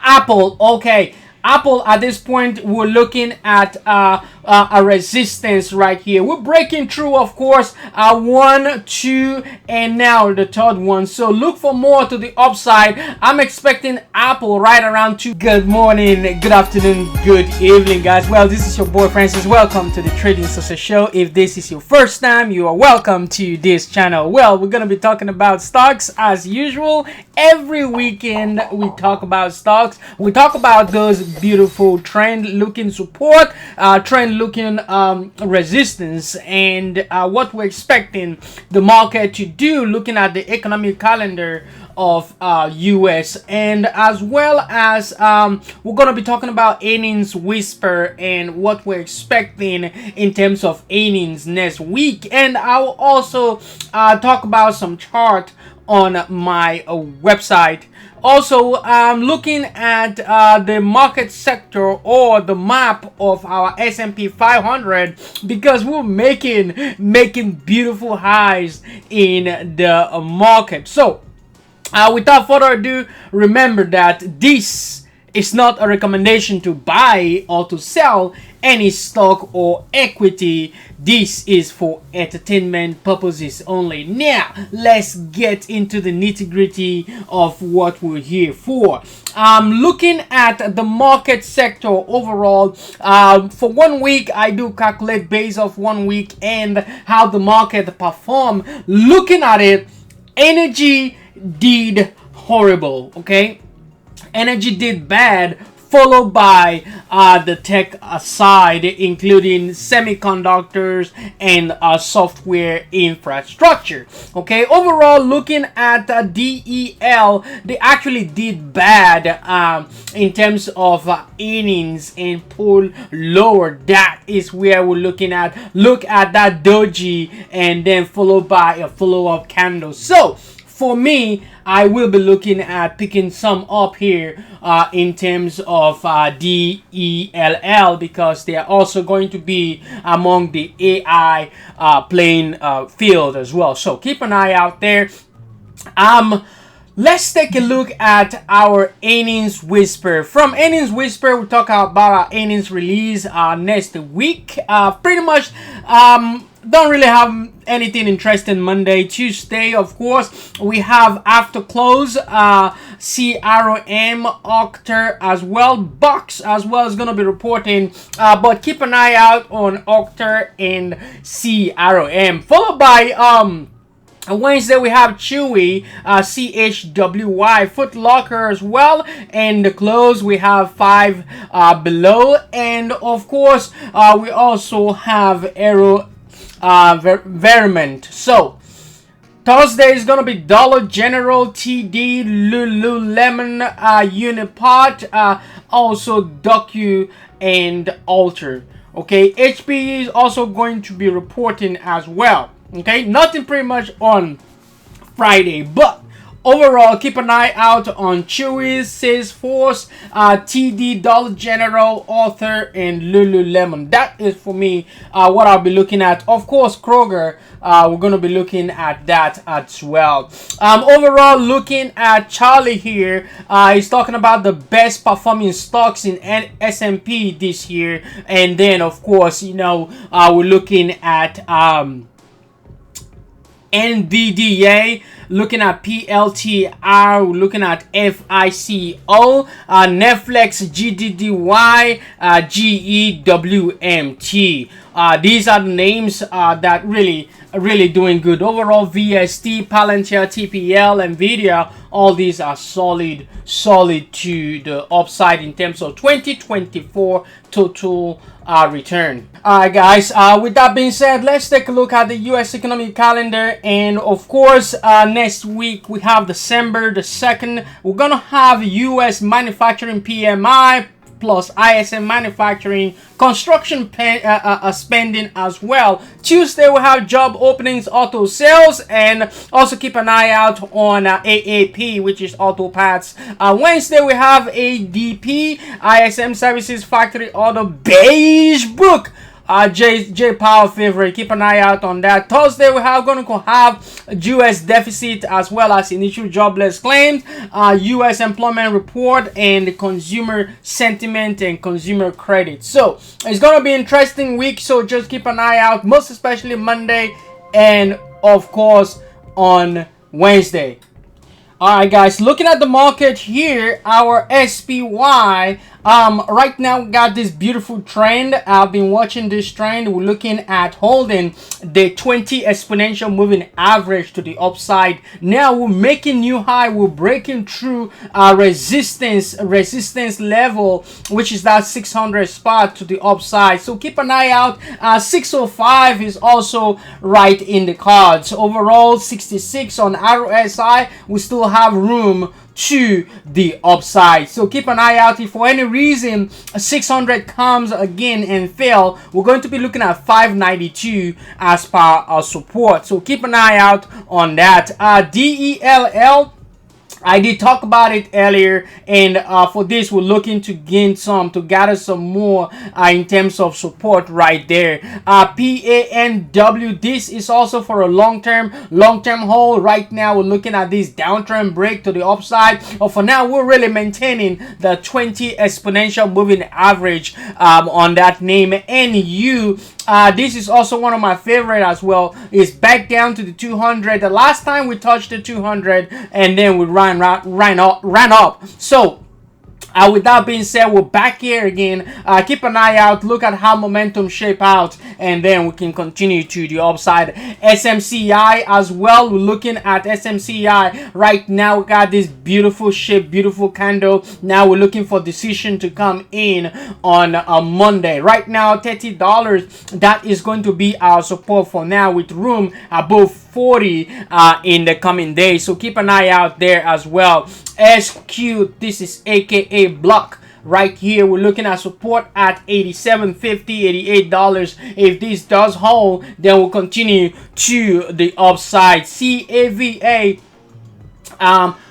Apple, okay. Apple, at this point, we're looking at a resistance right here. We're breaking through, of course, 1, 2, and now the third one. So look for more to the upside. I'm expecting Apple right around 2. Good morning, good afternoon, good evening, guys. Well, this is your boy Francis. Welcome to the Trading Success Show. If this is your first time, you are welcome to this channel. Well, we're gonna be talking about stocks as usual. Every weekend we talk about stocks. We talk about those beautiful trend looking support, trend looking resistance, and what we're expecting the market to do, looking at the economic calendar of US, and as well as we're going to be talking about earnings whisper and what we're expecting in terms of earnings next week. And I'll also talk about some chart on my website. Also, I'm looking at the market sector or the map of our S&P 500 because we're making beautiful highs in the market. So, without further ado, remember that this is not a recommendation to buy or to sell any stock or equity. This is for entertainment purposes only. Now, let's get into the nitty-gritty of what we're here for. Looking at the market sector overall, for 1 week, I do calculate based off 1 week and how the market performed. Looking at it, energy did horrible, okay? Energy did bad, followed by the tech side, including semiconductors and software infrastructure. Okay, overall, looking at DEL, they actually did bad in terms of earnings and pull lower. That is where we're looking at. Look at that doji and then followed by a follow-up candle. So for me, I will be looking at picking some up here in terms of DELL because they are also going to be among the AI playing field as well. So keep an eye out there. Let's take a look at our earnings whisper. From earnings whisper, we'll talk about our earnings release next week. Pretty much don't really have anything interesting Monday. Tuesday, of course, we have after close CROM, Octa as well. SBUX as well is going to be reporting, but keep an eye out on Octa and CROM. Followed by Wednesday, we have Chewy, CHWY, Foot Locker as well, and the close we have Five Below, and of course we also have Aero Veriment. So Thursday is gonna be Dollar General, TD, Lululemon, Unipart, also Docu and Alter. Okay, HPE is also going to be reporting as well. Okay, nothing pretty much on Friday, but overall, keep an eye out on Chewy's, Salesforce, TD, Dollar General, Author, and Lululemon. That is for me what I'll be looking at. Of course, Kroger, we're going to be looking at that as well. Overall, looking at Charlie here, he's talking about the best performing stocks in S&P this year. And then, of course, you know, we're looking at NVDA, looking at PLTR, looking at FICO, Netflix, GDDY, GEWMT. These are the names that really doing good. Overall, VST, Palantir, TPL, NVIDIA, all these are solid to the upside in terms of 2024 total return. Alright guys, with that being said, let's take a look at the US economic calendar. And of course, next week we have December the 2nd. We're gonna have US manufacturing PMI plus ISM manufacturing, construction spending as well. Tuesday we have job openings, auto sales, and also keep an eye out on AAP, which is auto parts. Wednesday we have ADP, ISM services, factory order, beige book. J Power favorite. Keep an eye out on that. Thursday we are going to have US deficit as well as initial jobless claims, US employment report, and consumer sentiment and consumer credit. So it's going to be an interesting week. So just keep an eye out, most especially Monday and of course on Wednesday. Alright guys, looking at the market here, our SPY, right now we got this beautiful trend. I've been watching this trend. We're looking at holding the 20 exponential moving average to the upside. Now we're making new high. We're breaking through our resistance level, which is that 600 spot to the upside. So keep an eye out. 605 is also right in the cards. Overall 66 on RSI. We still have room to the upside, so keep an eye out. If for any reason 600 comes again and fail, we're going to be looking at 592 as per our support, so keep an eye out on that. DELL, I did talk about it earlier, and for this we're looking to gather some more in terms of support right there. PANW, this is also for a long-term hold. Right now we're looking at this downtrend break to the upside, but for now we're really maintaining the 20 exponential moving average on that name. NU, this is also one of my favorite as well. It's back down to the 200. The last time we touched the 200 and then we ran up. So with that being said, we're back here again. Keep an eye out, look at how momentum shape out, and then we can continue to the upside. SMCI as well, we're looking at SMCI right now. We got this beautiful shape, beautiful candle. Now we're looking for decision to come in on a Monday. Right now $30, that is going to be our support for now, with room above 40 in the coming days, so keep an eye out there as well. SQ, this is aka block right here. We're looking at support at $87.50, $88. If this does hold, then we'll continue to the upside. CAVA,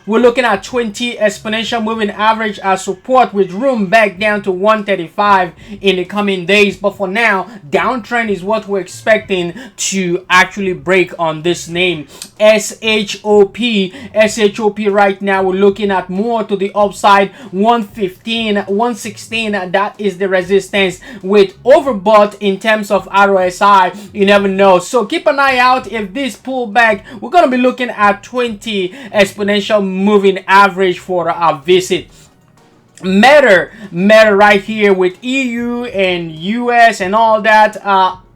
we're looking at 20 exponential moving average as support, with room back down to 135 in the coming days. But for now, downtrend is what we're expecting to actually break on this name. SHOP right now we're looking at more to the upside. 115, 116, that is the resistance, with overbought in terms of RSI. You never know, so keep an eye out. If this pull back, we're gonna be looking at 20 exponential moving average for our visit. Matter right here with EU and US and all that.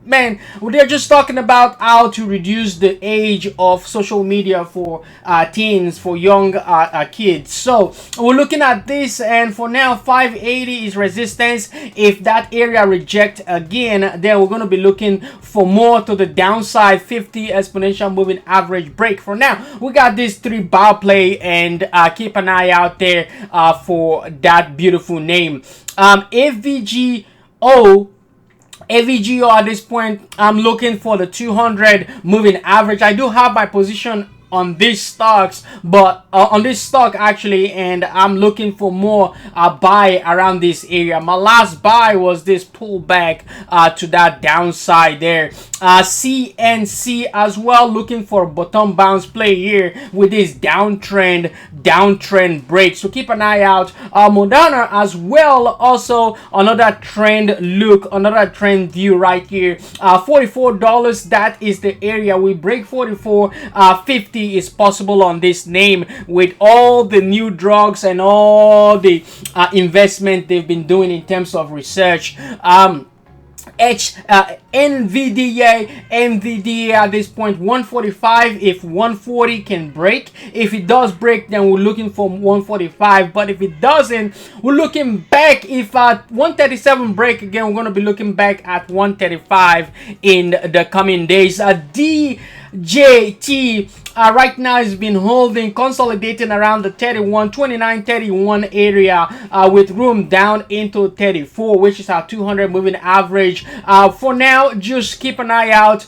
Man, they're just talking about how to reduce the age of social media for teens, for young kids. So we're looking at this, and for now 580 is resistance. If that area reject again, then we're going to be looking for more to the downside. 50 exponential moving average break. For now, we got this 3 bar play, and keep an eye out there for that beautiful name. AVGO at this point, I'm looking for the 200 moving average. I do have my position on these stocks, but on this stock actually, and I'm looking for more buy around this area. My last buy was this pullback to that downside there. CNC as well, looking for bottom bounce play here with this downtrend break, so keep an eye out. Moderna as well, also another trend look, another trend view right here. $44, that is the area. We break 44, 50 is possible on this name, with all the new drugs and all the investment they've been doing in terms of research. NVDA at this point 145. If 140 can break, if it does break, then we're looking for 145, but if it doesn't, we're looking back. If 137 break again, we're going to be looking back at 135 in the coming days. DJT right now has been holding, consolidating around the 29-31 area, with room down into 34, which is our 200 moving average. For now, just keep an eye out.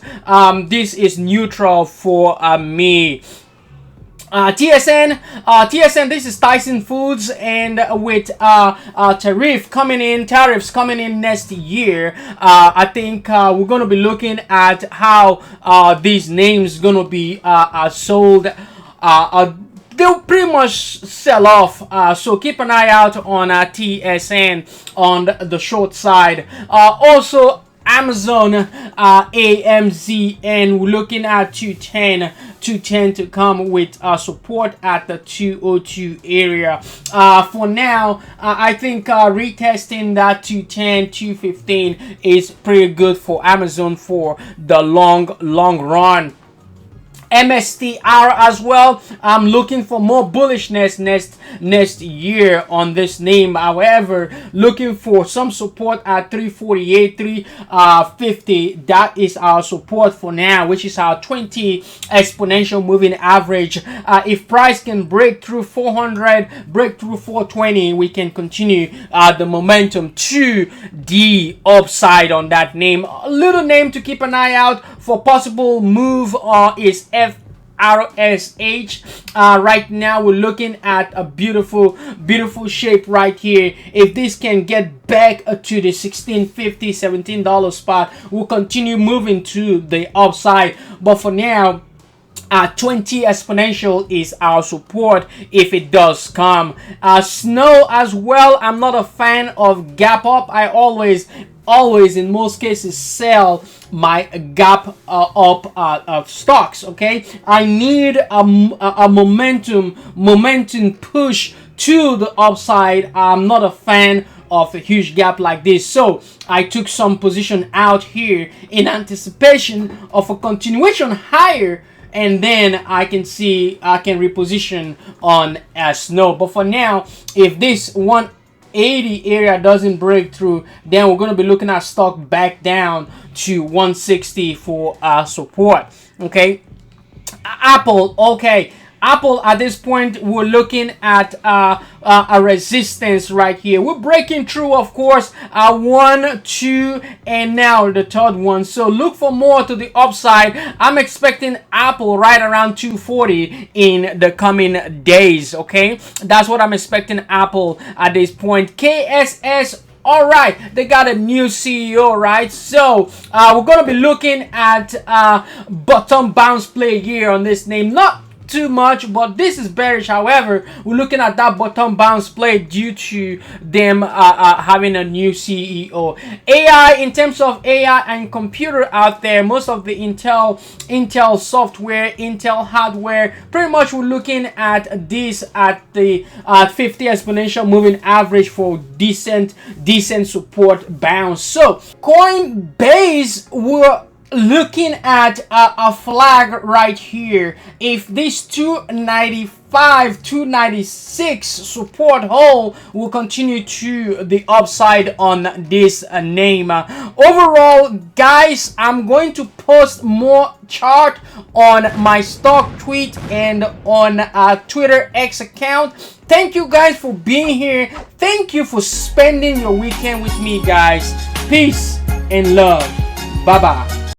This is neutral for me. TSN, this is Tyson Foods, and with tariffs coming in next year, I think we're gonna be looking at how these names gonna be sold. They'll pretty much sell off, so keep an eye out on TSN on the short side. Also Amazon, AMZN, we're looking at 210 to come with support at the 202 area. For now, I think retesting that 210, 215 is pretty good for Amazon for the long run. MSTR as well. I'm looking for more bullishness next year on this name. However, looking for some support at 348, 350. That is our support for now, which is our 20 exponential moving average. If price can break through 400, break through 420, we can continue the momentum to the upside on that name. A little name to keep an eye out for possible move is FRSH. Right now we're looking at a beautiful shape right here. If this can get back to the $16.50, $17 spot, we'll continue moving to the upside. But for now, 20 exponential is our support if it does come. Snow as well. I'm not a fan of gap up. I always in most cases sell my gap up stocks. Okay, I need a momentum push to the upside. I'm not a fan of a huge gap like this, so I took some position out here in anticipation of a continuation higher, and then I can reposition on Snow. But for now, if this 180 area doesn't break through, then we're going to be looking at stock back down to 160 for support. Okay, Apple. Okay, Apple, at this point, we're looking at a resistance right here. We're breaking through, of course, 1, 2, and now the third one. So look for more to the upside. I'm expecting Apple right around 240 in the coming days. Okay, that's what I'm expecting Apple at this point. KSS. All right, they got a new CEO, right? So we're gonna be looking at bottom bounce play here on this name. Not too much, but this is bearish. However, we're looking at that bottom bounce play due to them having a new CEO. AI, in terms of AI and computer out there, most of the Intel software, Intel hardware, pretty much we're looking at this at the 50 exponential moving average for decent support bounce. So Coinbase, we're looking at a flag right here. If this 295, 296 support hold will continue to the upside on this name. Overall, guys, I'm going to post more chart on my stock tweet and on Twitter X account. Thank you guys for being here. Thank you for spending your weekend with me, guys. Peace and love. Bye bye.